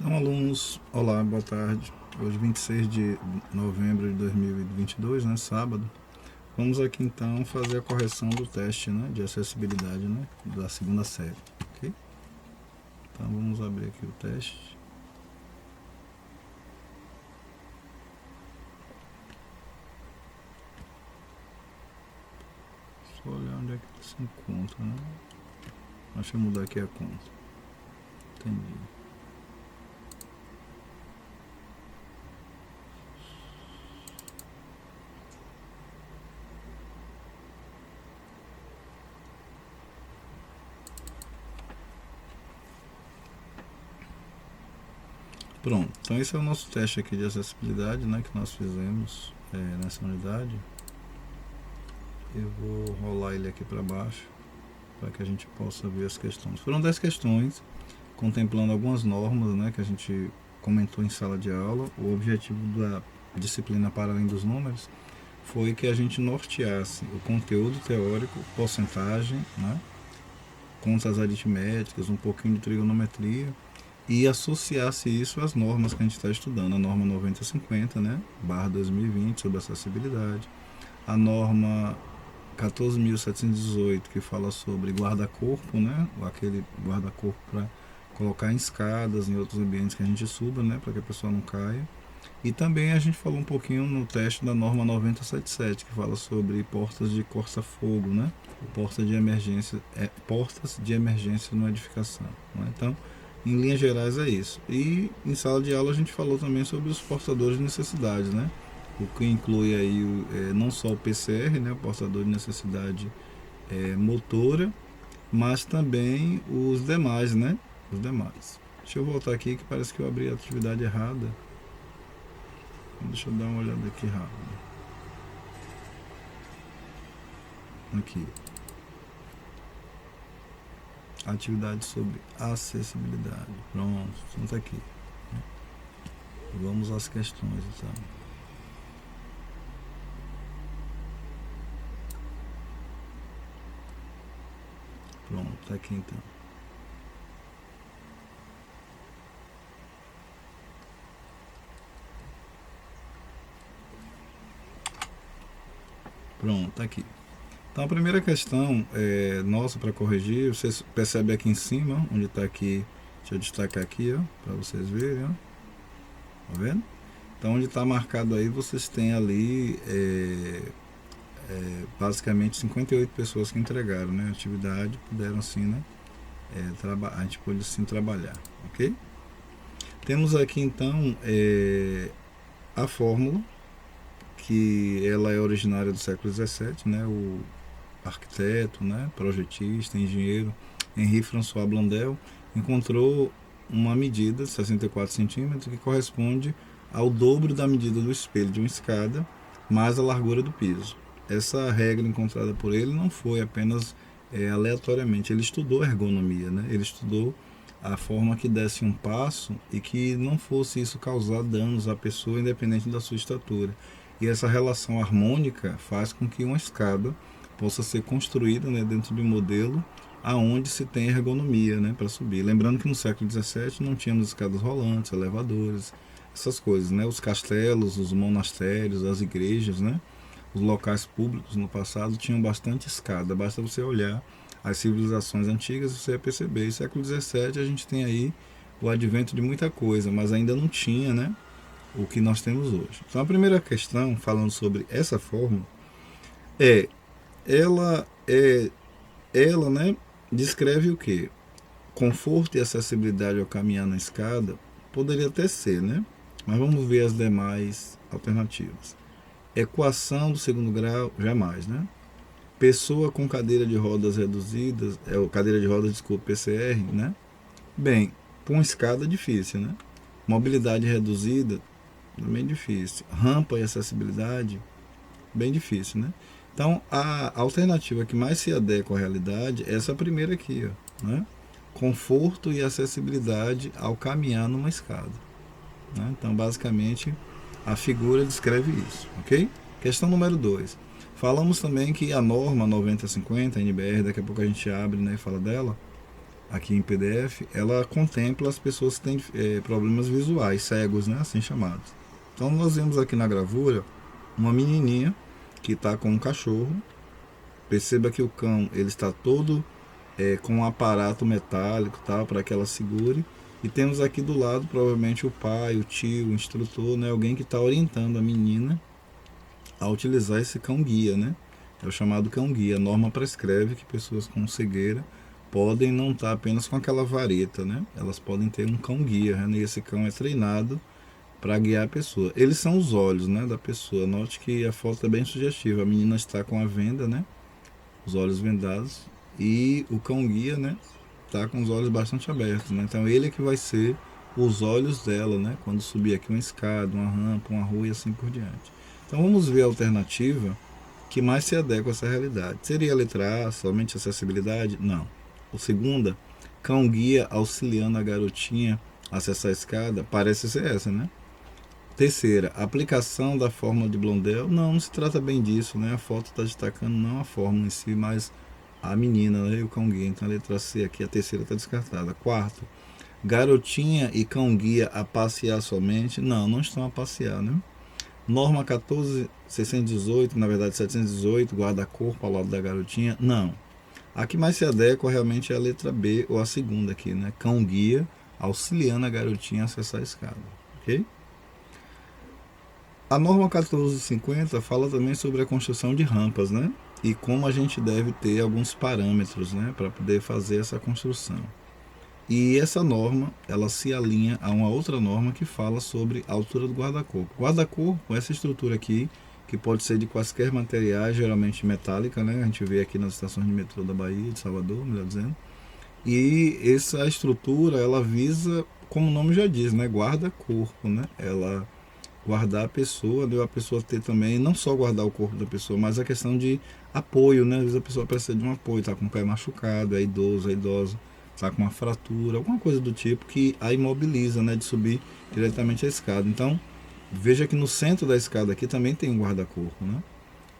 Então, alunos, olá, boa tarde. Hoje, 26 de novembro de 2022, né, sábado. Vamos aqui então fazer a correção do teste, né, de acessibilidade, né, da segunda série, ok? Então vamos abrir aqui o teste. Só olhar onde é que ele se encontra, né? Deixa eu mudar aqui a conta. Entendi. Pronto, então esse é o nosso teste aqui de acessibilidade, né, que nós fizemos nessa unidade. Eu vou rolar ele aqui para baixo para que a gente possa ver as questões. Foram 10 questões, contemplando algumas normas, né, que a gente comentou em sala de aula. O objetivo da disciplina Para Além dos Números foi que a gente norteasse o conteúdo teórico, porcentagem, né, contas aritméticas, um pouquinho de trigonometria, e associasse isso às normas que a gente está estudando. A norma 9050, né, barra 2020, sobre acessibilidade. A norma 14.718, que fala sobre guarda-corpo, né, aquele guarda-corpo para colocar em escadas, em outros ambientes que a gente suba, né, para que a pessoa não caia. E também a gente falou um pouquinho no teste da norma 9077, que fala sobre portas de corta-fogo, né, portas de emergência numa edificação, né? Então, em linhas gerais é isso. E em sala de aula a gente falou também sobre os portadores de necessidades, né? O que inclui aí não só o PCR, né, o portador de necessidade motora, mas também os demais, né? Os demais. Deixa eu voltar aqui que parece que eu abri a atividade errada. Deixa eu dar uma olhada aqui rápido. Aqui. Atividade sobre acessibilidade. Pronto, está aqui. Vamos às questões então. Pronto, tá aqui então. Pronto, tá aqui. Então a primeira questão nossa para corrigir, vocês percebem aqui em cima, onde está aqui, deixa eu destacar aqui, ó, para vocês verem, ó. Tá vendo? Então onde está marcado aí, vocês têm ali basicamente 58 pessoas que entregaram, né, a atividade, puderam assim, né, a gente pôde assim trabalhar, ok? Temos aqui então a fórmula, que ela é originária do século XVII, né, o arquiteto, né, projetista, engenheiro Henri François Blondel encontrou uma medida de 64 centímetros que corresponde ao dobro da medida do espelho de uma escada mais a largura do piso. Essa regra encontrada por ele não foi apenas aleatoriamente, ele estudou ergonomia, né? Ele estudou a forma que desse um passo e que não fosse isso causar danos à pessoa independente da sua estatura. E essa relação harmônica faz com que uma escada possa ser construída, né, dentro de um modelo aonde se tem ergonomia, né, para subir. Lembrando que no século XVII não tínhamos escadas rolantes, elevadores, essas coisas, né? Os castelos, os monastérios, as igrejas, né? Os locais públicos no passado tinham bastante escada. Basta você olhar as civilizações antigas e você vai perceber. No século XVII a gente tem aí o advento de muita coisa, mas ainda não tinha, né, o que nós temos hoje. Então a primeira questão, falando sobre essa fórmula, ela, né, descreve o que? Conforto e acessibilidade ao caminhar na escada, poderia até ser, né? Mas vamos ver as demais alternativas. Equação do segundo grau, jamais, né? Pessoa com cadeira de rodas reduzidas, cadeira de rodas, desculpa, PCR, né? Bem, com uma escada difícil, né? Mobilidade reduzida, também difícil. Rampa e acessibilidade, bem difícil, né? Então, a alternativa que mais se adequa à realidade é essa primeira aqui, ó, né? Conforto e acessibilidade ao caminhar numa escada, né? Então, basicamente, a figura descreve isso, ok? Questão número 2. Falamos também que a norma 9050, NBR, daqui a pouco a gente abre, né, e fala dela, aqui em PDF, ela contempla as pessoas que têm problemas visuais, cegos, né, assim chamados. Então nós vemos aqui na gravura uma menininha que está com um cachorro. Perceba que o cão ele está todo com um aparato metálico, tal, para que ela segure. E temos aqui do lado provavelmente o pai, o tio, o instrutor, né, alguém que está orientando a menina a utilizar esse cão guia, né? É o chamado cão guia. A norma prescreve que pessoas com cegueira podem não estar apenas com aquela vareta, né? Elas podem ter um cão guia, né? E esse cão é treinado para guiar a pessoa. Eles são os olhos, né, da pessoa. Note que a foto é bem sugestiva. A menina está com a venda, né? Os olhos vendados. E o cão guia, né? Está com os olhos bastante abertos, né? Então ele é que vai ser os olhos dela, né? Quando subir aqui uma escada, uma rampa, uma rua e assim por diante. Então vamos ver a alternativa que mais se adequa a essa realidade. Seria a letra A, somente acessibilidade? Não. O segunda, cão guia auxiliando a garotinha a acessar a escada, parece ser essa, né? Terceira, aplicação da fórmula de Blondel? Não, não se trata bem disso, né? A foto está destacando não a fórmula em si, mas a menina, né? E o cão guia. Então a letra C aqui, a terceira está descartada. Quarto, garotinha e cão guia a passear somente? Não, não estão a passear, né? Norma 14.618, na verdade 718, guarda-corpo ao lado da garotinha? Não. A que mais se adequa realmente é a letra B, ou a segunda aqui, né? Cão guia auxiliando a garotinha a acessar a escada, ok? A norma 1450 fala também sobre a construção de rampas, né? E como a gente deve ter alguns parâmetros, né, para poder fazer essa construção. E essa norma, ela se alinha a uma outra norma que fala sobre a altura do guarda-corpo. Guarda-corpo, essa estrutura aqui, que pode ser de quaisquer materiais, geralmente metálica, né? A gente vê aqui nas estações de metrô da Bahia, de Salvador, melhor dizendo. E essa estrutura, ela visa, como o nome já diz, né, guarda-corpo, né? Ela guardar a pessoa, deu a pessoa ter também, não só guardar o corpo da pessoa, mas a questão de apoio, né? Às vezes a pessoa precisa de um apoio, tá com o pé machucado, é idoso, é idosa, tá com uma fratura, alguma coisa do tipo que a imobiliza, né, de subir diretamente a escada. Então, veja que no centro da escada aqui também tem um guarda-corpo, né?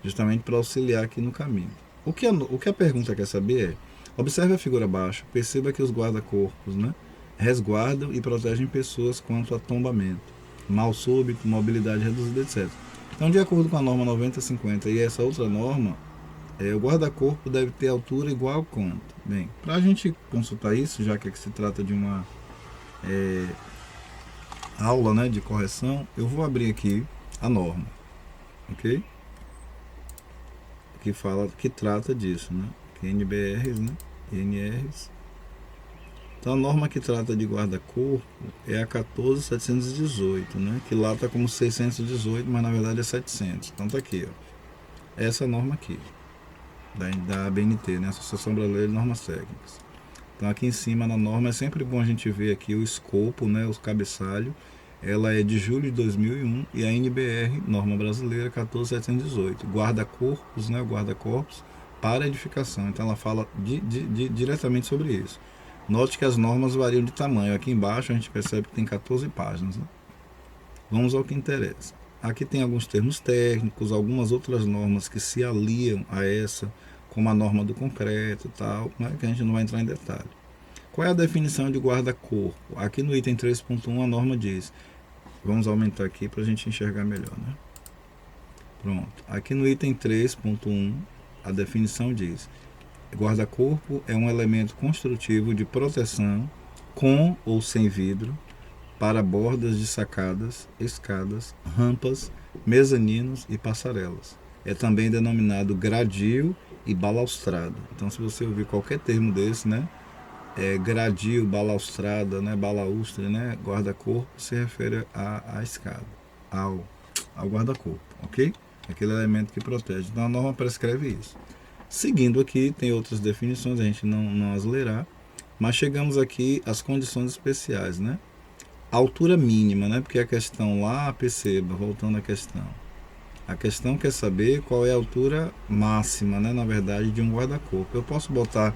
Justamente para auxiliar aqui no caminho. O que a pergunta quer saber é, observe a figura abaixo, perceba que os guarda-corpos, né, resguardam e protegem pessoas quanto a tombamento, mal súbito, mobilidade reduzida, etc. Então, de acordo com a norma 9050 e essa outra norma, o guarda-corpo deve ter altura igual a quanto? Bem, para a gente consultar isso, já que se trata de uma aula, né, de correção, eu vou abrir aqui a norma, ok? Que trata disso, né? Que NBRs, né? INRs. Então a norma que trata de guarda-corpo é a 14.718, né? Que lá está como 618, mas na verdade é 700. Então tá aqui, ó. Essa norma aqui, da ABNT, né? Associação Brasileira de Normas Técnicas. Então aqui em cima na norma é sempre bom a gente ver aqui o escopo, né? O cabeçalho. Ela é de julho de 2001 e a NBR, norma brasileira, 14.718. Guarda-corpos, né? Guarda-corpos para edificação. Então ela fala diretamente sobre isso. Note que as normas variam de tamanho. Aqui embaixo a gente percebe que tem 14 páginas, né? Vamos ao que interessa. Aqui tem alguns termos técnicos, algumas outras normas que se aliam a essa, como a norma do concreto e tal, né? Que a gente não vai entrar em detalhe. Qual é a definição de guarda-corpo? Aqui no item 3.1 a norma diz, vamos aumentar aqui para a gente enxergar melhor, né? Pronto. Aqui no item 3.1 a definição diz, guarda-corpo é um elemento construtivo de proteção com ou sem vidro para bordas de sacadas, escadas, rampas, mezaninos e passarelas. É também denominado gradil e balaustrada. Então, se você ouvir qualquer termo desse, né, gradil, balaustrada, né, balaustre, né, guarda-corpo, se refere à escada, ao guarda-corpo, ok? Aquele elemento que protege. Então, a norma prescreve isso. Seguindo aqui, tem outras definições, a gente não as lerá, mas chegamos aqui às condições especiais, né? Altura mínima, né? Porque a questão lá, perceba, voltando à questão. A questão quer saber qual é a altura máxima, né? Na verdade, de um guarda-corpo. Eu posso botar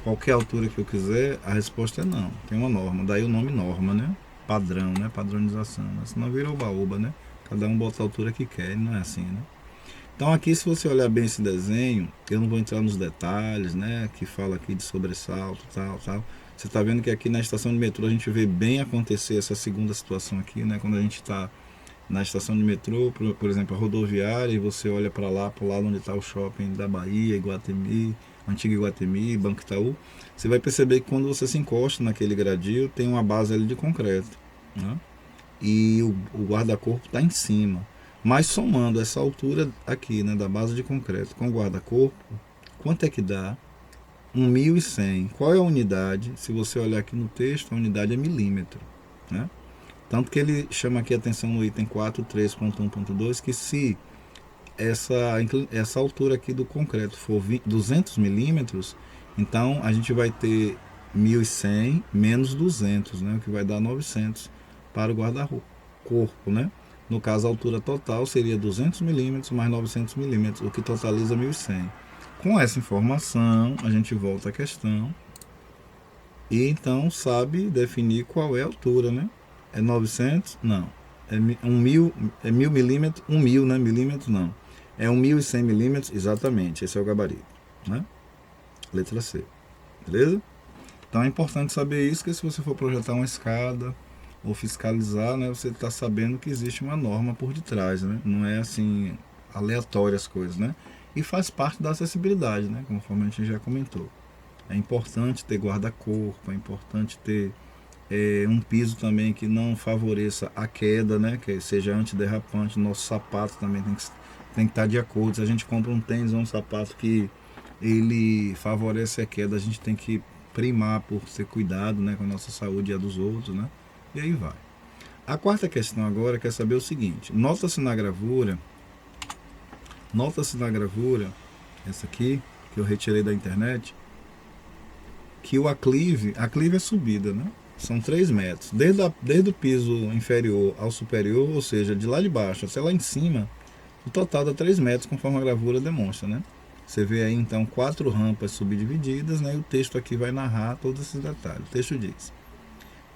qualquer altura que eu quiser? A resposta é não. Tem uma norma, daí o nome norma, né? Padrão, né? Padronização. Né? Senão vira oba-oba, né? Cada um bota a altura que quer, não é assim, né? Então aqui, se você olhar bem esse desenho, eu não vou entrar nos detalhes, né, que fala aqui de sobressalto, tal. Você está vendo que aqui na estação de metrô a gente vê bem acontecer essa segunda situação aqui, né? Quando a gente está na estação de metrô, por exemplo, a rodoviária, e você olha para lá onde está o shopping da Bahia, Iguatemi, Antiga Iguatemi, Banco Itaú, você vai perceber que quando você se encosta naquele gradil, tem uma base ali de concreto, né? E o guarda-corpo está em cima. Mas somando essa altura aqui, né, da base de concreto com o guarda-corpo, quanto é que dá? 1.100. Qual é a unidade? Se você olhar aqui no texto, a unidade é milímetro, né? Tanto que ele chama aqui a atenção no item 4.3.1.2 que se essa altura aqui do concreto for 200 milímetros, então a gente vai ter 1.100 menos 200, né? O que vai dar 900 para o guarda-corpo, né? No caso, a altura total seria 200 milímetros mais 900 milímetros, o que totaliza 1.100. Com essa informação, a gente volta à questão e então sabe definir qual é a altura, né? É 900? Não. É 1.000, é 1.000 milímetros? 1.000, né? Milímetros não. É 1.100 milímetros, exatamente. Esse é o gabarito, né? Letra C. Beleza? Então é importante saber isso, que se você for projetar uma escada ou fiscalizar, né, você está sabendo que existe uma norma por detrás, né? Não é assim aleatório as coisas, né? E faz parte da acessibilidade, né? Conforme a gente já comentou. É importante ter guarda-corpo, é importante ter um piso também que não favoreça a queda, né? Que seja antiderrapante. Nosso sapato também tem que estar de acordo. Se a gente compra um tênis ou um sapato que ele favorece a queda, a gente tem que primar por ter cuidado, né, com a nossa saúde e a dos outros, né? E aí vai. A quarta questão agora quer saber o seguinte: nota-se na gravura, essa aqui, que eu retirei da internet, que o aclive é subida, né? São 3 metros. Desde o piso inferior ao superior, ou seja, de lá de baixo até lá em cima, o total dá 3 metros, conforme a gravura demonstra, né? Você vê aí então 4 rampas subdivididas, né? E o texto aqui vai narrar todos esses detalhes. O texto diz: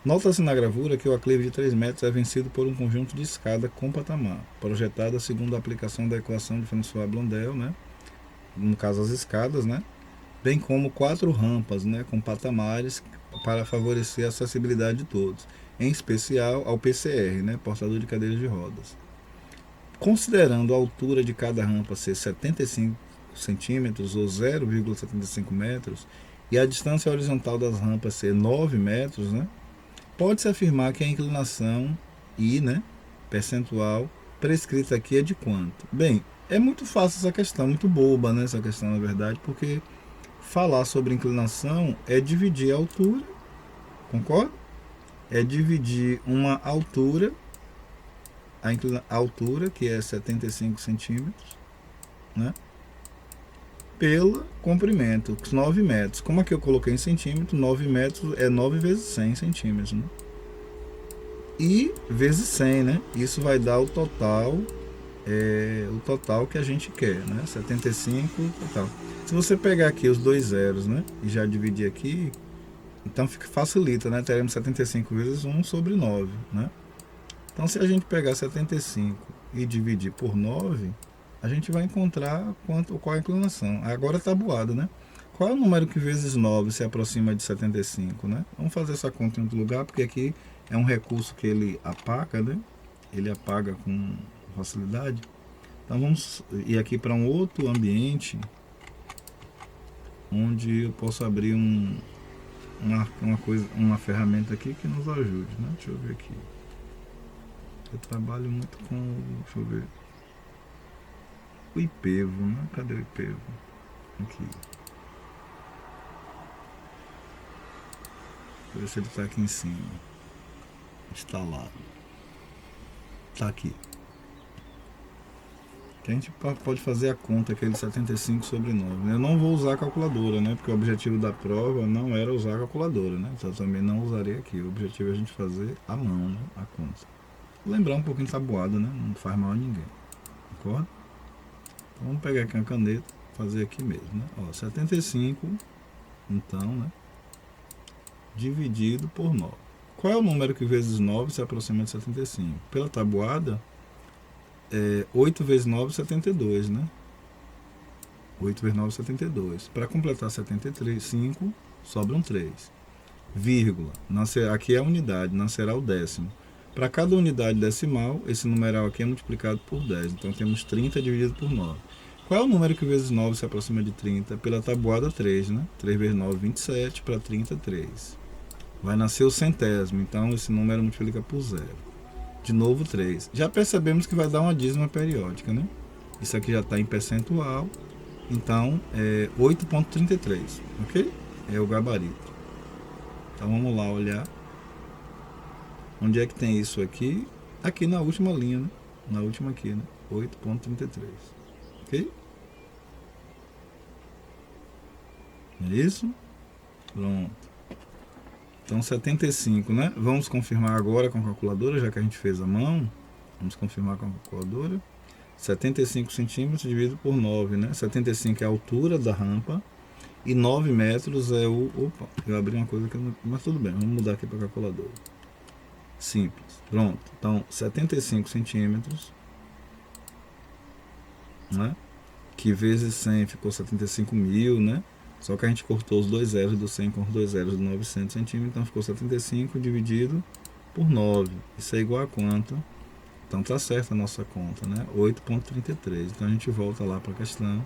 nota-se na gravura que o aclive de 3 metros é vencido por um conjunto de escada com patamar, projetada segundo a aplicação da equação de François Blondel, né? No caso as escadas, né? Bem como 4 rampas, né, com patamares para favorecer a acessibilidade de todos, em especial ao PCR, né, portador de cadeiras de rodas. Considerando a altura de cada rampa ser 75 centímetros ou 0,75 metros e a distância horizontal das rampas ser 9 metros, né, pode-se afirmar que a inclinação I, né, percentual, prescrita aqui é de quanto? Bem, é muito fácil essa questão, muito boba, né, essa questão na verdade, porque falar sobre inclinação é dividir a altura, concorda? É dividir uma altura, a altura, que é 75 centímetros, né? Pelo comprimento, 9 metros. Como aqui eu coloquei em centímetro, 9 metros é 9 vezes 100 centímetros, né? E vezes 100, né? Isso vai dar o total que a gente quer, né? 75 total. Se você pegar aqui os dois zeros, né, e já dividir aqui, então facilita, né? Teremos 75 vezes 1 sobre 9, né? Então se a gente pegar 75 e dividir por 9, a gente vai encontrar qual é a inclinação. Agora tabuada, né? Qual é o número que vezes 9 se aproxima de 75, né? Vamos fazer essa conta em outro lugar, porque aqui é um recurso que ele apaga, né? Ele apaga com facilidade. Então vamos ir aqui para um outro ambiente onde eu posso abrir uma ferramenta aqui que nos ajude, né? Deixa eu ver aqui. Eu trabalho muito com, deixa eu ver, o IPEVO, né? Cadê o IPEVO? Aqui. Deixa eu ver se ele está aqui em cima. Instalado. Está aqui. Que a gente pode fazer a conta, aquele 75 sobre 9. Eu não vou usar a calculadora, né? Porque o objetivo da prova não era usar a calculadora, né? Então eu também não usarei aqui. O objetivo é a gente fazer à mão, né? A conta. Lembrar um pouquinho tabuada, né? Não faz mal a ninguém. Concorda? Então vamos pegar aqui uma caneta, fazer aqui mesmo, né? Ó, 75, então, né? Dividido por 9. Qual é o número que vezes 9 se aproxima de 75? Pela tabuada, 8 vezes 9, 72, né? 8 vezes 9, 72. Para completar 75, sobram 3. vírgula, aqui é a unidade, nascerá o décimo. Para cada unidade decimal, esse numeral aqui é multiplicado por 10. Então temos 30 dividido por 9. Qual é o número que vezes 9 se aproxima de 30? Pela tabuada 3, né? 3 vezes 9, 27, para 30, 3. Vai nascer o centésimo, então esse número multiplica por 0. De novo 3. Já percebemos que vai dar uma dízima periódica, né? Isso aqui já está em percentual, então é 8,33, ok? É o gabarito. Então vamos lá olhar. Onde é que tem isso aqui? Aqui na última linha, né? Na última aqui, né? 8,33. Ok? É isso? Pronto. Então 75, né? Vamos confirmar agora com a calculadora, já que a gente fez a mão. Vamos confirmar com a calculadora. 75 centímetros dividido por 9, né? 75 é a altura da rampa. E 9 metros é o... Opa, eu abri uma coisa aqui, mas tudo bem. Vamos mudar aqui para a calculadora. Simples. Pronto. Então, 75 centímetros, né? Que vezes 100 ficou 75 mil, né? Só que a gente cortou os dois zeros do 100 com os dois zeros do 900 centímetros, então ficou 75 dividido por 9. Isso é igual a quanto? Então tá certa a nossa conta, né? 8,33. Então a gente volta lá para a questão.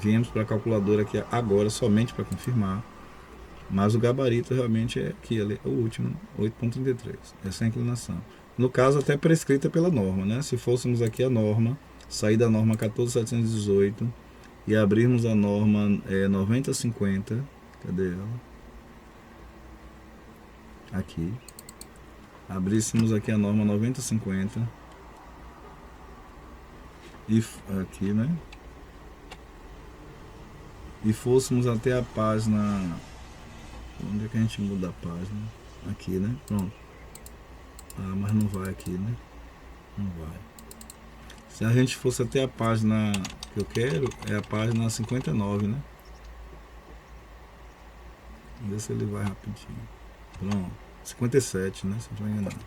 Viemos para a calculadora aqui agora somente para confirmar. Mas o gabarito realmente é aqui, o último, 8,33. Essa é a inclinação. No caso, até prescrita pela norma, né? Se fôssemos aqui a norma, sair da norma 14.718 e abrirmos a norma 9050, cadê ela? Aqui. Abríssemos aqui a norma 9050 e aqui, né? E fôssemos até a página... Onde é que a gente muda a página? Aqui, né? Pronto. Ah, mas não vai aqui, né? Não vai. Se a gente fosse até a página que eu quero, é a página 59, né? Vamos ver se ele vai rapidinho. Pronto. 57, né? Se não me engano.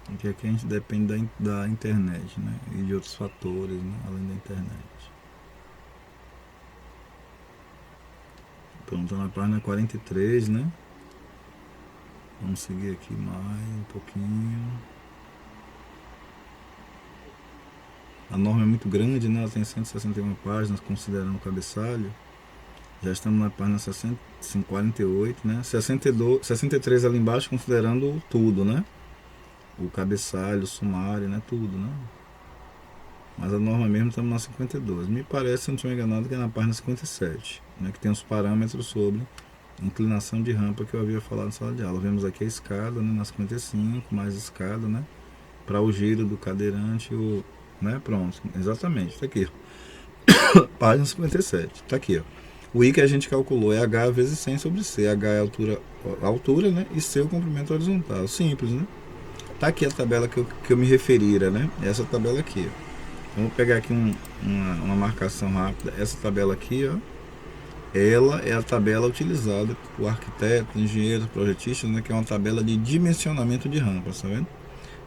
Porque aqui a gente depende da internet, né? E de outros fatores, né? Além da internet. Pronto, na página 43, né? Vamos seguir aqui mais um pouquinho. A norma é muito grande, né? Ela tem 161 páginas, considerando o cabeçalho. Já estamos na página 48, né? 63 ali embaixo, considerando tudo, né? O cabeçalho, o sumário, né? Tudo, né? Mas a norma mesmo estamos na 52. Me parece, se não estiver enganado, que é na página 57, né? Que tem os parâmetros sobre inclinação de rampa que eu havia falado na sala de aula. Vemos aqui a escada, né? Na 55, mais escada, né? Para o giro do cadeirante, né? Pronto, exatamente, tá aqui. Página 57, tá aqui, ó. O I que a gente calculou é H vezes 100 sobre C. H é a altura, né? E C é o comprimento horizontal. Simples, né? Tá aqui a tabela que eu me referira, né? Essa tabela aqui, ó. Vamos pegar aqui uma marcação rápida. Essa tabela aqui, ó, ela é a tabela utilizada por arquitetos, engenheiros, projetistas, né? Que é uma tabela de dimensionamento de rampas, tá vendo?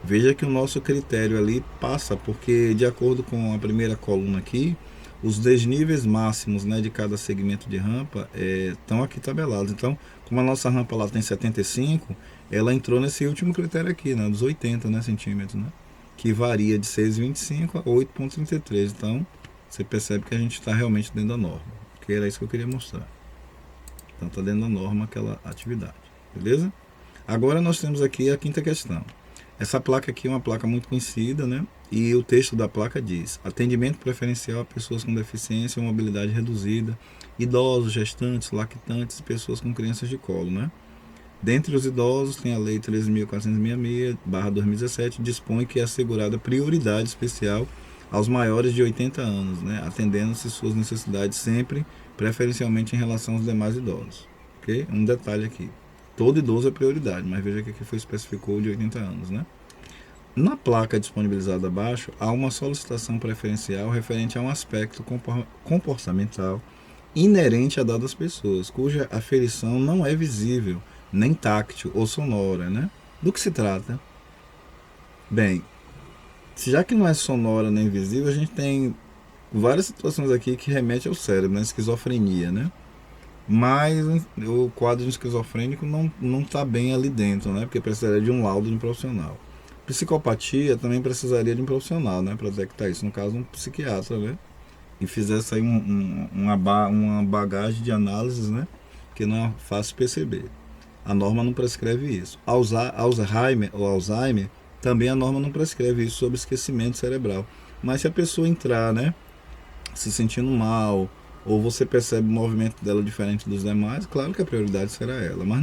Veja que o nosso critério ali passa, porque de acordo com a primeira coluna aqui, os desníveis máximos, né, de cada segmento de rampa estão aqui tabelados. Então, como a nossa rampa lá tem 75, ela entrou nesse último critério aqui, né, dos 80, né, centímetros, né, que varia de 6,25 a 8,33. Então, você percebe que a gente está realmente dentro da norma, que era isso que eu queria mostrar. Então, está dentro da norma aquela atividade, beleza? Agora nós temos aqui a quinta questão. Essa placa aqui é uma placa muito conhecida, né? E o texto da placa diz: atendimento preferencial a pessoas com deficiência ou mobilidade reduzida, idosos, gestantes, lactantes e pessoas com crianças de colo, né? Dentre os idosos, tem a Lei 13.466/2017, dispõe que é assegurada prioridade especial aos maiores de 80 anos, né? Atendendo-se suas necessidades sempre, preferencialmente em relação aos demais idosos. Ok? Um detalhe aqui. Todo idoso é prioridade, mas veja que aqui especificou de 80 anos, né? Na placa disponibilizada abaixo, há uma solicitação preferencial referente a um aspecto comportamental inerente a dadas pessoas, cuja aferição não é visível, nem táctil ou sonora, né? Do que se trata? Bem, Já que não é sonora nem visível, a gente tem várias situações aqui que remetem ao cérebro, né? Esquizofrenia, né? Mas o quadro esquizofrênico não está bem ali dentro, né? Porque precisaria de um laudo de um profissional. Psicopatia também precisaria de um profissional, né? Para detectar isso, no caso um psiquiatra, né? E fizesse aí uma bagagem de análises, né? Que não é fácil perceber. A norma não prescreve isso. Alzheimer, também a norma não prescreve isso sobre esquecimento cerebral. Mas se a pessoa entrar, né? Se sentindo mal, ou você percebe o movimento dela diferente dos demais, claro que a prioridade será ela, mas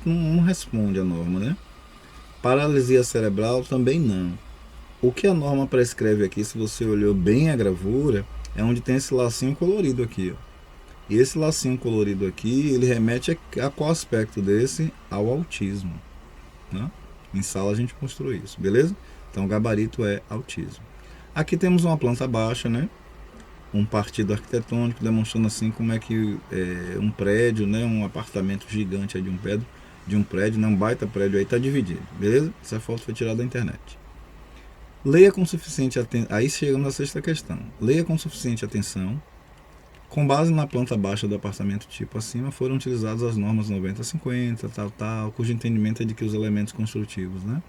não responde a norma, né? Paralisia cerebral também não. O que a norma prescreve aqui, se você olhou bem a gravura, é onde tem esse lacinho colorido aqui, ó. E esse lacinho colorido aqui, ele remete a qual aspecto desse? Ao autismo, né? Em sala a gente mostrou isso, beleza? Então o gabarito é autismo. Aqui temos uma planta baixa, né? Um partido arquitetônico demonstrando assim como é que um prédio, né, um apartamento gigante aí de um prédio, né, um baita prédio aí está dividido, beleza? Essa foto foi tirada da internet. Leia com suficiente atenção. Aí chegamos à sexta questão. Leia com suficiente atenção. Com base na planta baixa do apartamento tipo acima, foram utilizadas as normas 90-50, tal, cujo entendimento é de que os elementos construtivos, né,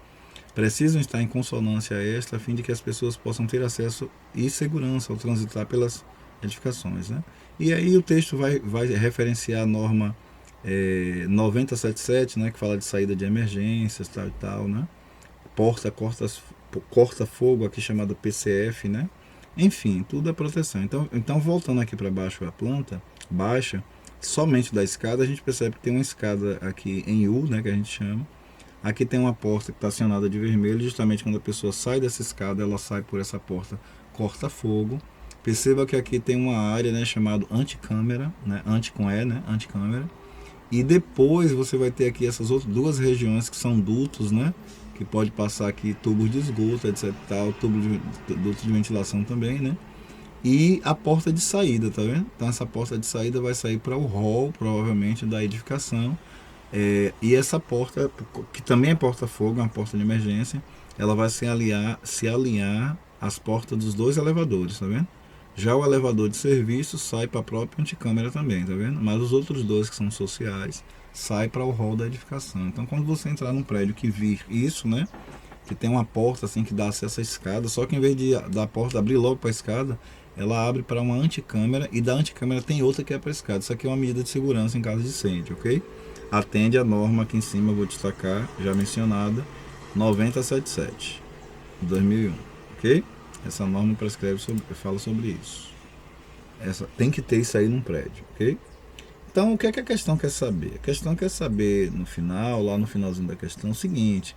precisam estar em consonância esta a fim de que as pessoas possam ter acesso e segurança ao transitar pelas edificações, né? E aí o texto vai referenciar a norma 9077, né, que fala de saída de emergências, tal e tal, né? Corta-fogo, aqui chamada PCF, né? Enfim, tudo é proteção. Então voltando aqui para baixo a planta baixa, somente da escada, a gente percebe que tem uma escada aqui em U, né, que a gente chama. Aqui tem uma porta que está acionada de vermelho, justamente quando a pessoa sai dessa escada, ela sai por essa porta corta-fogo. Perceba que aqui tem uma área, né, chamada anticâmara, né, anti com E, né, anticâmara. E depois você vai ter aqui essas outras duas regiões que são dutos, né, que pode passar aqui tubos de esgoto, etc, tal, duto de ventilação também, né. E a porta de saída, tá vendo? Então essa porta de saída vai sair para o hall, provavelmente, da edificação. E essa porta, que também é porta-fogo, é uma porta de emergência, ela vai se alinhar às portas dos dois elevadores, tá vendo? Já o elevador de serviço sai para a própria anticâmara também, tá vendo? Mas os outros dois, que são sociais, sai para o hall da edificação. Então, quando você entrar num prédio que vir isso, né, que tem uma porta assim que dá acesso à escada, só que em vez da porta abrir logo para a escada, ela abre para uma anticâmara, e da anticâmara tem outra que é para a escada. Isso aqui é uma medida de segurança em caso de incêndio, ok? Atende a norma aqui em cima, eu vou destacar, já mencionada, 9077, 2001, ok? Essa norma fala sobre isso. Tem que ter isso aí num prédio, ok? Então, o que é que a questão quer saber? A questão quer saber, no final, lá no finalzinho da questão, o seguinte: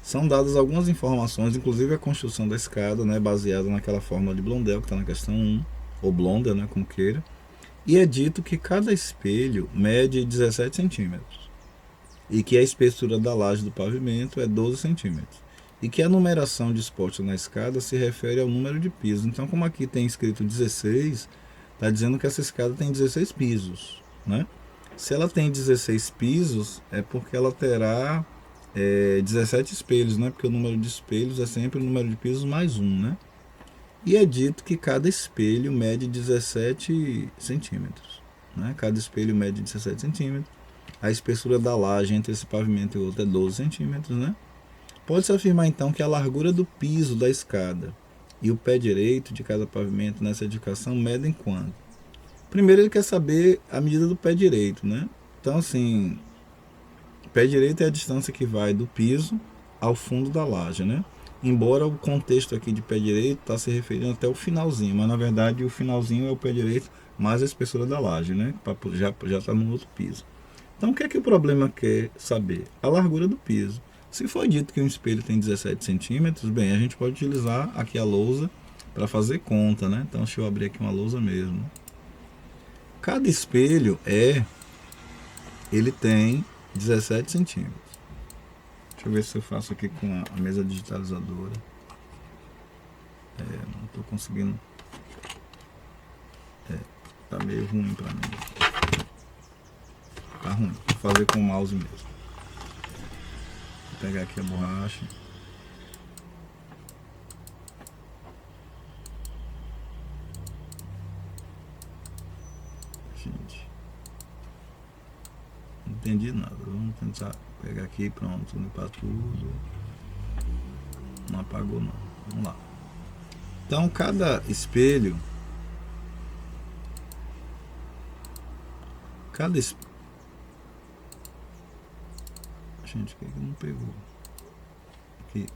são dadas algumas informações, inclusive a construção da escada, né, baseada naquela fórmula de Blondel, que está na questão 1, ou Blondel, né, como queira. E é dito que cada espelho mede 17 centímetros e que a espessura da laje do pavimento é 12 centímetros. E que a numeração de postes na escada se refere ao número de pisos. Então, como aqui tem escrito 16, está dizendo que essa escada tem 16 pisos, né? Se ela tem 16 pisos, é porque ela terá 17 espelhos, né? Porque o número de espelhos é sempre o número de pisos mais 1, né? E é dito que cada espelho mede 17 centímetros, né? Cada espelho mede 17 centímetros. A espessura da laje entre esse pavimento e o outro é 12 centímetros, né? Pode-se afirmar então que a largura do piso da escada e o pé direito de cada pavimento nessa edificação medem quanto? Primeiro ele quer saber a medida do pé direito, né? Então assim, o pé direito é a distância que vai do piso ao fundo da laje, né? Embora o contexto aqui de pé direito está se referindo até o finalzinho, mas na verdade o finalzinho é o pé direito mais a espessura da laje, né? Já está no outro piso. Então o que é que o problema quer saber? A largura do piso. Se for dito que um espelho tem 17 centímetros, bem, a gente pode utilizar aqui a lousa para fazer conta, né? Então deixa eu abrir aqui uma lousa mesmo. Cada espelho ele tem 17 centímetros. Deixa eu ver se eu faço aqui com a mesa digitalizadora. Não estou conseguindo. Tá meio ruim para mim. Tá ruim. Vou fazer com o mouse mesmo. Vou pegar aqui a borracha. gente. Não entendi nada. Vamos tentar pegar aqui, pronto, limpar tudo. Não apagou não. Vamos lá. Então cada espelho, gente, o que não pegou? Aqui.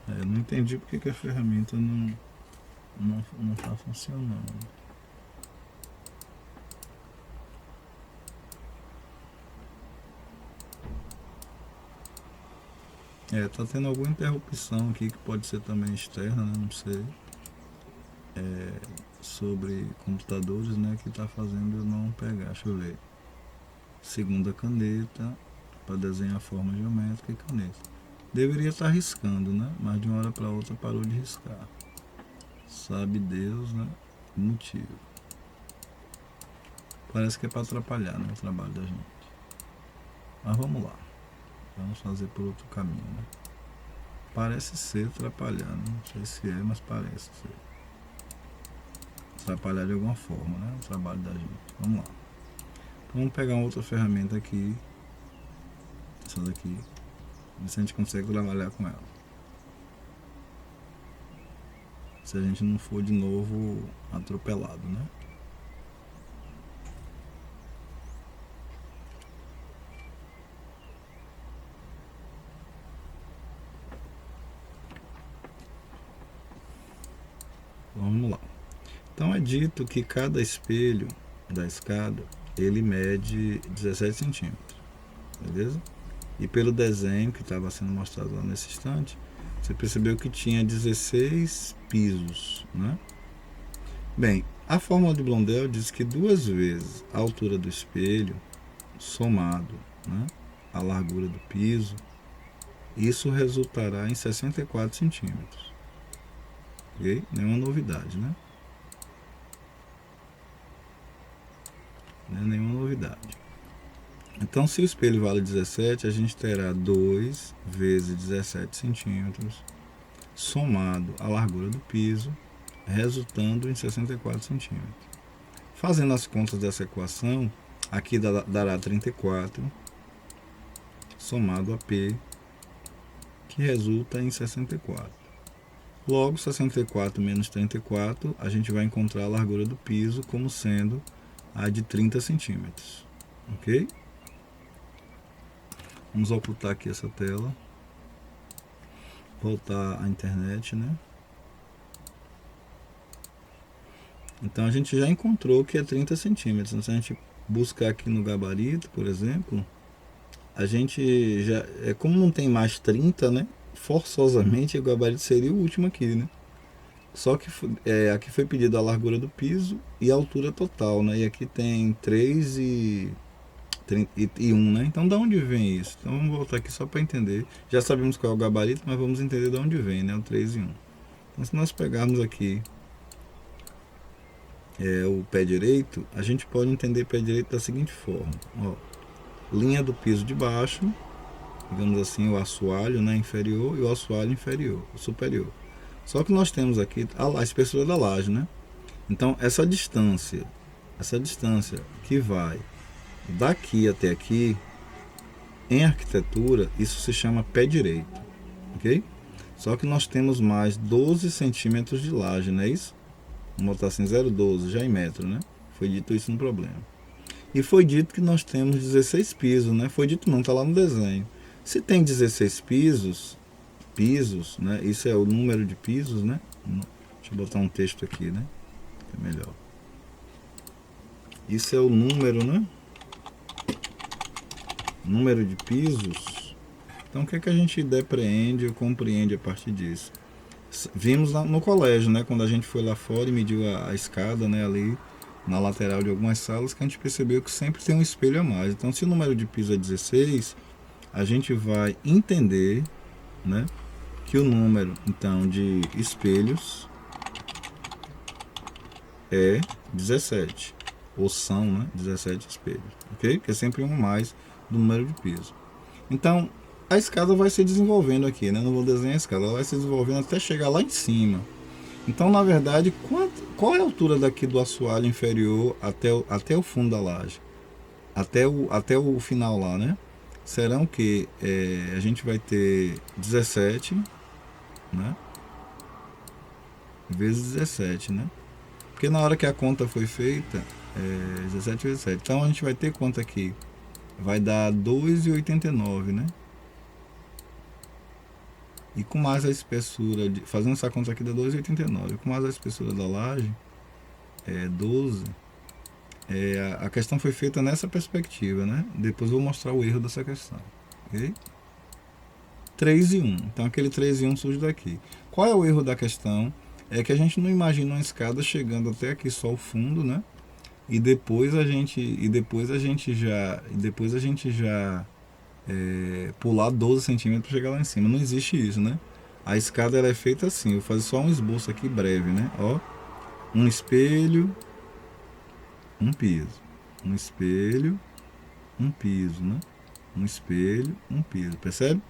Eu não entendi porque que a ferramenta não está funcionando. Tá tendo alguma interrupção aqui que pode ser também externa, né? Não sei. Sobre computadores, né? Que tá fazendo eu não pegar. Deixa eu ver. Segunda caneta para desenhar forma geométrica e caneta. Deveria estar riscando, né? Mas de uma hora para outra parou de riscar. Sabe Deus, né? O motivo. Parece que é para atrapalhar, né, o trabalho da gente. Mas vamos lá. Vamos fazer por outro caminho, né? Parece ser atrapalhando. Não sei se é, mas parece ser. Atrapalhar de alguma forma, né? O trabalho da gente. Vamos lá. Então, vamos pegar uma outra ferramenta aqui. Essa daqui. Ver se a gente consegue trabalhar com ela. Se a gente não for de novo atropelado, né? Vamos lá. Então é dito que cada espelho da escada, ele mede 17 centímetros, beleza? E pelo desenho que estava sendo mostrado lá nesse instante, você percebeu que tinha 16 pisos, né? Bem, a fórmula de Blondel diz que 2 vezes a altura do espelho, somado, né, a largura do piso, isso resultará em 64 centímetros. Ok? Nenhuma novidade, né? Não é nenhuma novidade. Então, se o espelho vale 17, a gente terá 2 vezes 17 centímetros, somado a largura do piso, resultando em 64 centímetros. Fazendo as contas dessa equação, aqui dará 34, somado a P, que resulta em 64. Logo, 64 menos 34, a gente vai encontrar a largura do piso como sendo a de 30 centímetros. Ok? Vamos ocultar aqui essa tela. Voltar à internet, né? Então a gente já encontrou que é 30 centímetros. Se a gente buscar aqui no gabarito, por exemplo, a gente já... como não tem mais 30, né? Forçosamente o gabarito seria o último aqui, né? Só que aqui foi pedido a largura do piso e a altura total, né? E aqui tem 3 e 1, né? Então de onde vem isso? Então vamos voltar aqui só para entender. Já sabemos qual é o gabarito, mas vamos entender de onde vem, né? O 3 e 1. Então se nós pegarmos aqui o pé direito, a gente pode entender o pé direito da seguinte forma. Ó, linha do piso de baixo, digamos assim, o assoalho, né, inferior, e o assoalho inferior, superior. Só que nós temos aqui a espessura da laje, né? Então essa distância que vai daqui até aqui, em arquitetura, isso se chama pé direito, ok? Só que nós temos mais 12 centímetros de laje, não é isso? Vamos botar assim, 0,12, já em metro, né? Foi dito isso no problema. E foi dito que nós temos 16 pisos, né? Foi dito não, está lá no desenho. Se tem 16 pisos, né? Isso é o número de pisos, né? Deixa eu botar um texto aqui, né? É melhor. Isso é o número, né? Número de pisos. Então o que é que a gente depreende ou compreende a partir disso? Vimos lá no colégio, né? Quando a gente foi lá fora e mediu a escada, né? Ali na lateral de algumas salas, que a gente percebeu que sempre tem um espelho a mais. Então se o número de piso é 16, a gente vai entender, né, que o número então de espelhos é 17, ou são, né, 17 espelhos, ok? Que é sempre um mais do número de piso. Então, a escada vai se desenvolvendo aqui, né? Não vou desenhar a escada, ela vai se desenvolvendo até chegar lá em cima. Então, na verdade, qual é a altura daqui do assoalho inferior até o fundo da laje? Até o final lá, né? Serão que a gente vai ter 17, né? Vezes 17, né? Porque na hora que a conta foi feita, 17 vezes 7. Então a gente vai ter quanto aqui? Vai dar 2,89, né? E com mais a espessura, fazendo essa conta aqui dá 2,89. Com mais a espessura da laje, 12. A questão foi feita nessa perspectiva, né? Depois eu vou mostrar o erro dessa questão. Ok? 3 e 1. Então aquele 3 e 1 surge daqui. Qual é o erro da questão? É que a gente não imagina uma escada chegando até aqui só o fundo, né? E depois a gente já pular 12 centímetros para chegar lá em cima. Não existe isso, né? A escada ela é feita assim. Eu vou fazer só um esboço aqui breve, né? Ó, um espelho, um piso, um espelho, um piso, né? Um espelho, um piso, percebe?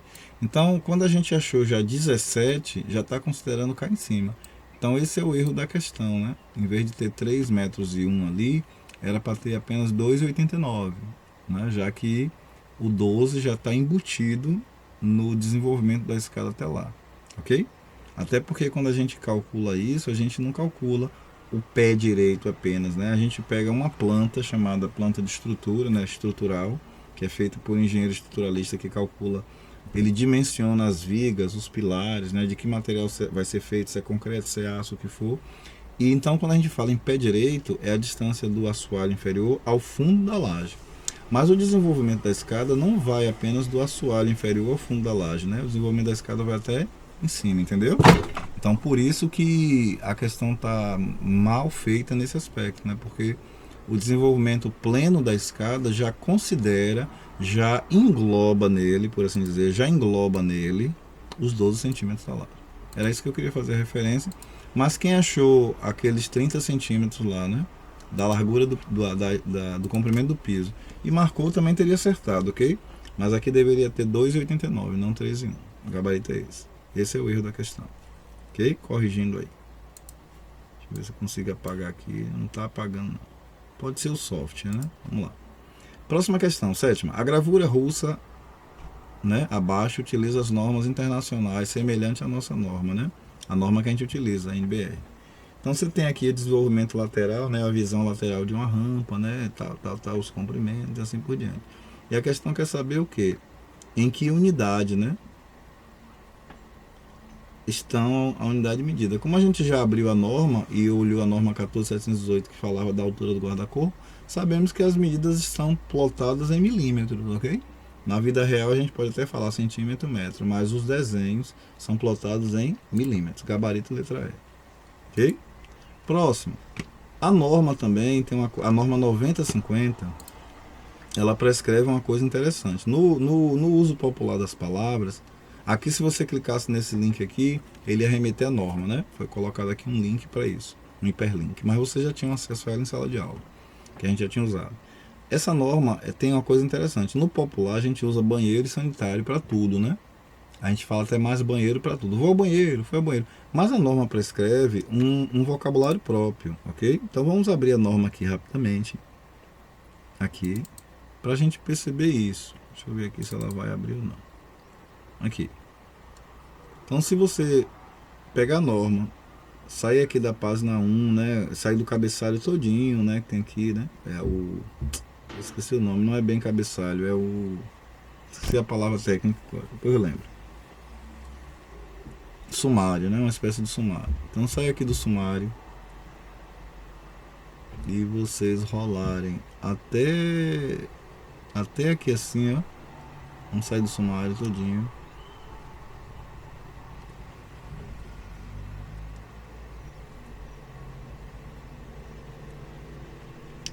Então, quando a gente achou já 17, já está considerando cá em cima. Então, esse é o erro da questão, né? Em vez de ter 3 metros e 1 ali, era para ter apenas 2,89, né? Já que o 12 já está embutido no desenvolvimento da escada até lá, ok? Até porque quando a gente calcula isso, a gente não calcula o pé direito apenas, né? A gente pega uma planta chamada planta de estrutura, né? Estrutural, que é feita por um engenheiro estruturalista que calcula, ele dimensiona as vigas, os pilares, né? De que material vai ser feito, se é concreto, se é aço, o que for. E então quando a gente fala em pé direito, é a distância do assoalho inferior ao fundo da laje. Mas o desenvolvimento da escada não vai apenas do assoalho inferior ao fundo da laje, né? O desenvolvimento da escada vai até em cima, entendeu? Então por isso que a questão está mal feita nesse aspecto, né? Porque o desenvolvimento pleno da escada já considera, já engloba nele, por assim dizer, já engloba nele os 12 centímetros da laje. Era isso que eu queria fazer referência. Mas quem achou aqueles 30 centímetros lá, né? Da largura do comprimento do piso e marcou, também teria acertado, ok? Mas aqui deveria ter 2,89, não 3,1. O gabarito é esse. Esse é o erro da questão. Ok? Corrigindo aí. Deixa eu ver se eu consigo apagar aqui. Não está apagando, não. Pode ser o software, né? Vamos lá. Próxima questão, sétima. A gravura russa, né, abaixo, utiliza as normas internacionais semelhante à nossa norma, né? A norma que a gente utiliza, a NBR. Então você tem aqui o desenvolvimento lateral, né, a visão lateral de uma rampa, né, tal, os comprimentos e assim por diante. E a questão quer saber o quê? Em que unidade, né, estão a unidade de medida. Como a gente já abriu a norma e olhou a norma 14718 que falava da altura do guarda-corpo, sabemos que as medidas estão plotadas em milímetros, ok? Na vida real a gente pode até falar centímetro, metro, mas os desenhos são plotados em milímetros, gabarito letra E, ok? Próximo, a norma também tem a norma 9050, ela prescreve uma coisa interessante. No uso popular das palavras, aqui se você clicasse nesse link aqui, ele ia remeter a norma, né? Foi colocado aqui um link para isso, um hiperlink, mas você já tinha acesso a ela em sala de aula, que a gente já tinha usado. Essa norma tem uma coisa interessante. No popular a gente usa banheiro e sanitário para tudo, né? A gente fala até mais banheiro para tudo. Vou ao banheiro, foi ao banheiro. Mas a norma prescreve um vocabulário próprio, ok? Então vamos abrir a norma aqui rapidamente. Aqui. Para a gente perceber isso. Deixa eu ver aqui se ela vai abrir ou não. Aqui. Então se você pegar a norma, sair aqui da página 1, né? Sair do cabeçalho todinho, né? Que tem aqui, né? Eu esqueci o nome, não é bem cabeçalho, é o... Esqueci a palavra técnica, depois eu lembro. Sumário, né? Uma espécie de sumário. Então sai aqui do sumário e vocês rolarem até aqui assim, ó. Vamos sair do sumário todinho.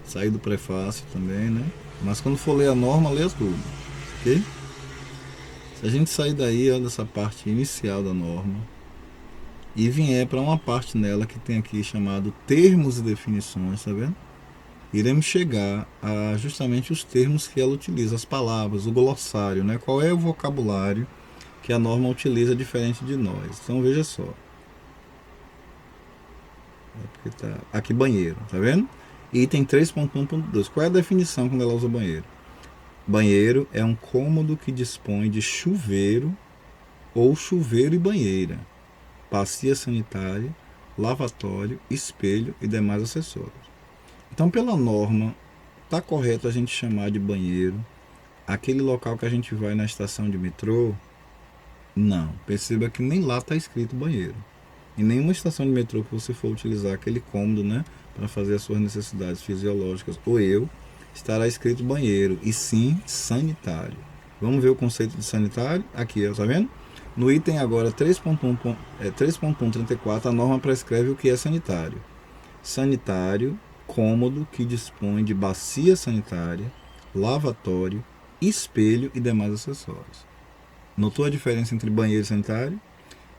Sair do prefácio também, né? Mas quando for ler a norma, leia tudo, ok? Se a gente sair daí, ó, dessa parte inicial da norma e vier para uma parte nela que tem aqui chamado termos e definições, tá vendo? iremos chegar a justamente os termos que ela utiliza, as palavras, o glossário, né? Qual é o vocabulário que a norma utiliza diferente de nós. Então veja só. Aqui banheiro, tá vendo? Item 3.1.2. Qual é a definição quando ela usa banheiro? Banheiro é um cômodo que dispõe de chuveiro ou chuveiro e banheira, bacia sanitária, lavatório, espelho e demais acessórios. Então, pela norma, está correto a gente chamar de banheiro aquele local que a gente vai na estação de metrô? Não. Perceba que nem lá está escrito banheiro. Em nenhuma estação de metrô que você for utilizar aquele cômodo, né, para fazer as suas necessidades fisiológicas, estará escrito banheiro, e sim sanitário. Vamos ver o conceito de sanitário? Aqui, tá vendo? No item agora 3.1.34, a norma prescreve o que é sanitário. Sanitário, cômodo que dispõe de bacia sanitária, lavatório, espelho e demais acessórios. Notou a diferença entre banheiro e sanitário?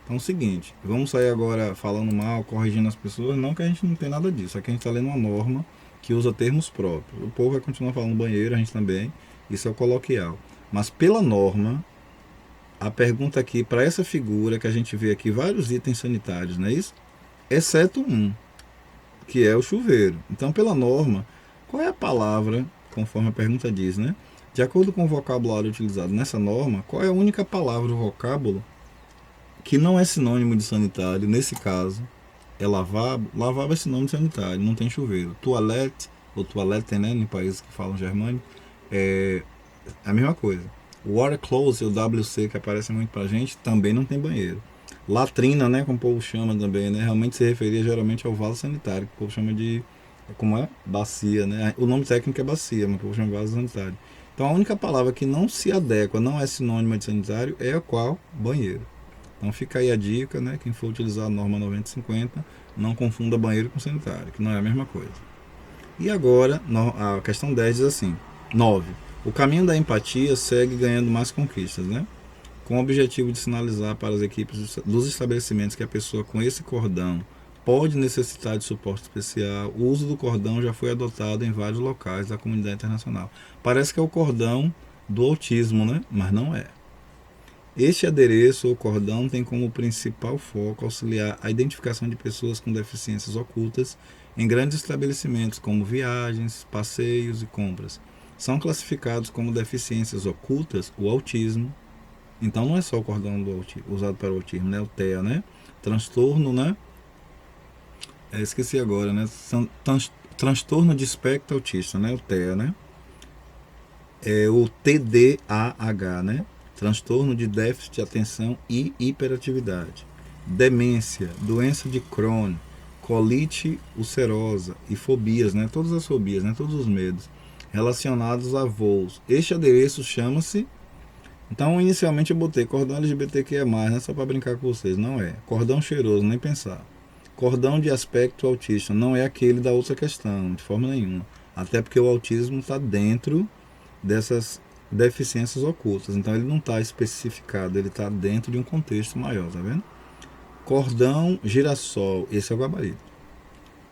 Então é o seguinte, vamos sair agora falando mal, corrigindo as pessoas, não que a gente não tem nada disso, aqui a gente está lendo uma norma que usa termos próprios. O povo vai continuar falando banheiro, a gente também, isso é o coloquial. Mas pela norma, a pergunta aqui, para essa figura que a gente vê aqui, vários itens sanitários, não é isso? Exceto um, que é o chuveiro. Então, pela norma, qual é a palavra, conforme a pergunta diz, né? De acordo com o vocabulário utilizado nessa norma, qual é a única palavra do vocábulo que não é sinônimo de sanitário? Nesse caso, é lavabo. Lavabo é sinônimo de sanitário, não tem chuveiro. Toilette, ou toilette, né, em países que falam germânico, é a mesma coisa. Water closet, o WC, que aparece muito pra gente, também não tem banheiro. Latrina, né, como o povo chama também, né, realmente se referia geralmente ao vaso sanitário, que o povo chama de, como é? Bacia, né? O nome técnico é bacia, mas o povo chama de vaso sanitário. Então a única palavra que não se adequa, não é sinônima de sanitário, é a qual? Banheiro. Então fica aí a dica, né? Quem for utilizar a norma 9050, não confunda banheiro com sanitário, que não é a mesma coisa. E agora, a questão 10 diz assim: 9. O caminho da empatia segue ganhando mais conquistas, né? Com o objetivo de sinalizar para as equipes dos estabelecimentos que a pessoa com esse cordão pode necessitar de suporte especial, o uso do cordão já foi adotado em vários locais da comunidade internacional. Parece que é o cordão do autismo, né? Mas não é. Este adereço ou cordão tem como principal foco auxiliar a identificação de pessoas com deficiências ocultas em grandes estabelecimentos como viagens, passeios e compras. São classificados como deficiências ocultas o autismo. Então não é só o cordão do autismo, usado para o autismo, né? O TEA, né? Transtorno, né? Esqueci agora, né? Transtorno de espectro autista, né? O TEA, né? É o TDAH, né? Transtorno de déficit de atenção e hiperatividade. Demência, doença de Crohn, colite ulcerosa e fobias, né? Todas as fobias, né? Todos os medos relacionados a voos. Este adereço chama-se... Então, inicialmente eu botei cordão LGBTQIA+, né? Só para brincar com vocês. Não é. Cordão cheiroso, nem pensar. Cordão de aspecto autista, não é aquele da outra questão, de forma nenhuma. Até porque o autismo está dentro dessas deficiências ocultas. Então ele não está especificado, ele está dentro de um contexto maior, tá vendo? Cordão girassol, esse é o gabarito.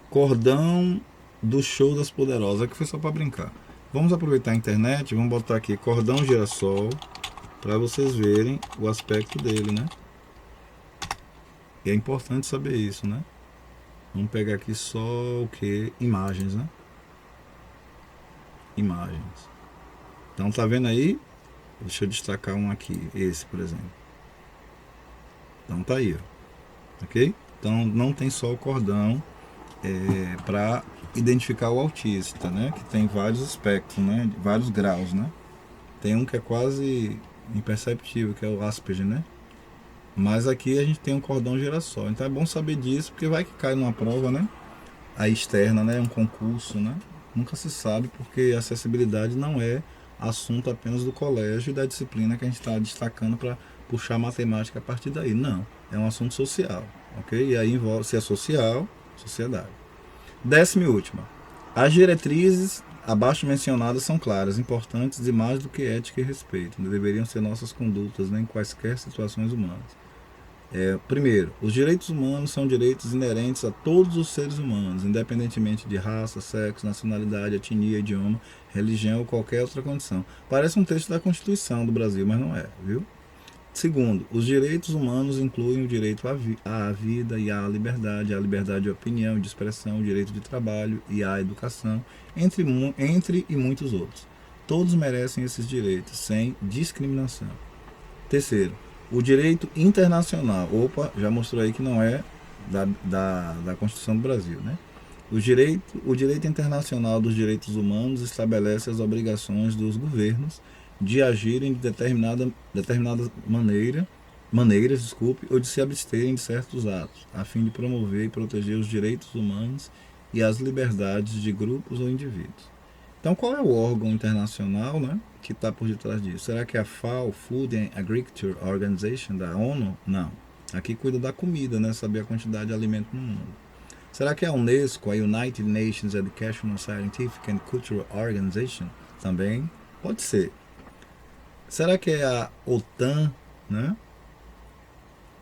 Cordão do show das poderosas, que foi só para brincar. Vamos aproveitar a internet, vamos botar aqui cordão girassol, para vocês verem o aspecto dele, né? E é importante saber isso, né? Vamos pegar aqui só o que? Imagens, né? Imagens. Então tá vendo aí? Deixa eu destacar um aqui, esse por exemplo. Então tá aí, ó. Ok? Então não tem só o cordão para identificar o autista, né? Que tem vários espectros, né? Vários graus, né? Tem um que é quase imperceptível, que é o Asperger, né? Mas aqui a gente tem um cordão girassol. Então é bom saber disso, porque vai que cai numa prova, né? A externa, né? Um concurso, né? Nunca se sabe, porque acessibilidade não é assunto apenas do colégio e da disciplina que a gente está destacando para puxar matemática a partir daí. Não, é um assunto social, ok? E aí envolve, se é social, sociedade. 10ª e última. As diretrizes abaixo mencionadas são claras, importantes e mais do que ética e respeito. Deveriam ser nossas condutas, né, em quaisquer situações humanas. Primeiro, os direitos humanos são direitos inerentes a todos os seres humanos, independentemente de raça, sexo, nacionalidade, etnia, idioma, religião ou qualquer outra condição. Parece um texto da Constituição do Brasil, mas não é, viu? Segundo, os direitos humanos incluem o direito à vida e à liberdade, a liberdade de opinião e de expressão, o direito de trabalho e à educação, entre e muitos outros. Todos merecem esses direitos, sem discriminação. Terceiro, o direito internacional. Opa, já mostrou aí que não é da Constituição do Brasil, né? O direito internacional dos direitos humanos estabelece as obrigações dos governos de agirem de determinada maneiras, ou de se absterem de certos atos, a fim de promover e proteger os direitos humanos e as liberdades de grupos ou indivíduos. Então, qual é o órgão internacional, né, que está por detrás disso? Será que é a FAO, Food and Agriculture Organization, da ONU? Não. Aqui cuida da comida, né, saber a quantidade de alimento no mundo. Será que é a Unesco, a United Nations Educational, Scientific and Cultural Organization? Também pode ser. Será que é a OTAN, né?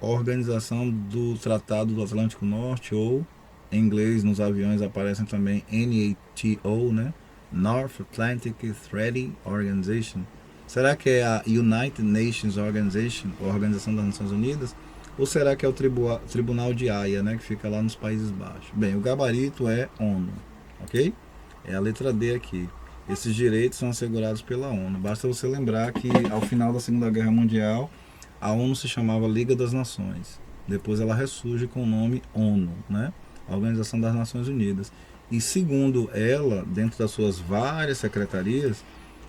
Organização do Tratado do Atlântico Norte, ou em inglês nos aviões aparecem também NATO, né? North Atlantic Treaty Organization. Será que é a United Nations Organization, a Organização das Nações Unidas? Ou será que é o Tribunal de Haia, né, que fica lá nos Países Baixos? Bem, o gabarito é ONU, ok? É a letra D aqui. Esses direitos são assegurados pela ONU. Basta você lembrar que ao final da Segunda Guerra Mundial, a ONU se chamava Liga das Nações. Depois ela ressurge com o nome ONU, né? A Organização das Nações Unidas. E segundo ela, dentro das suas várias secretarias,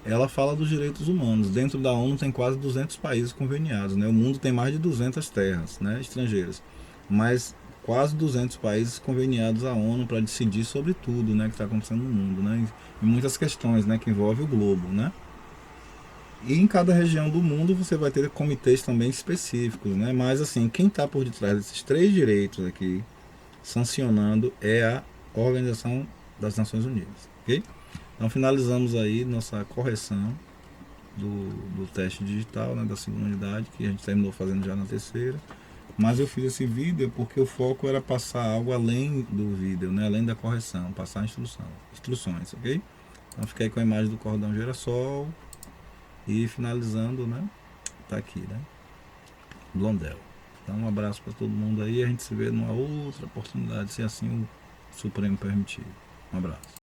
ela fala dos direitos humanos. Dentro da ONU tem quase 200 países conveniados, né? O mundo tem mais de 200 terras, né, estrangeiras. Mas quase 200 países conveniados à ONU para decidir sobre tudo, né, que está acontecendo no mundo, né? E muitas questões, né, que envolvem o globo, né? E em cada região do mundo você vai ter comitês também específicos, né? Mas assim, quem está por detrás desses três direitos aqui, sancionando, é a Organização das Nações Unidas, ok? Então finalizamos aí nossa correção do teste digital, né, da segunda unidade, que a gente terminou fazendo já na terceira. Mas eu fiz esse vídeo porque o foco era passar algo além do vídeo, né, além da correção, passar a instruções, ok? Então fiquei com a imagem do cordão girassol e finalizando, né, tá aqui, né, Blondel. Então um abraço para todo mundo aí, a gente se vê numa outra oportunidade, se assim o Supremo permitir. Um abraço.